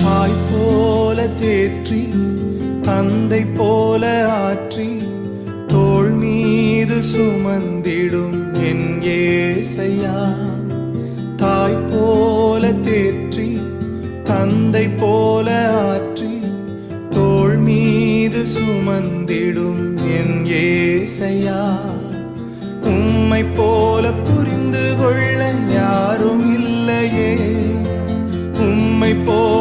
தாய் போல தேற்றி தந்தை போல ஆற்றி தோள் மீது சுமந்திடும் என் ஏசையா. தாய் போல தேற்றி தந்தை போல ஆற்றி தோள் மீது சுமந்திடும் என் ஏசையா. உம்மை போல புரிந்து கொள்ள யாரும் இல்லையே, உம்மை போல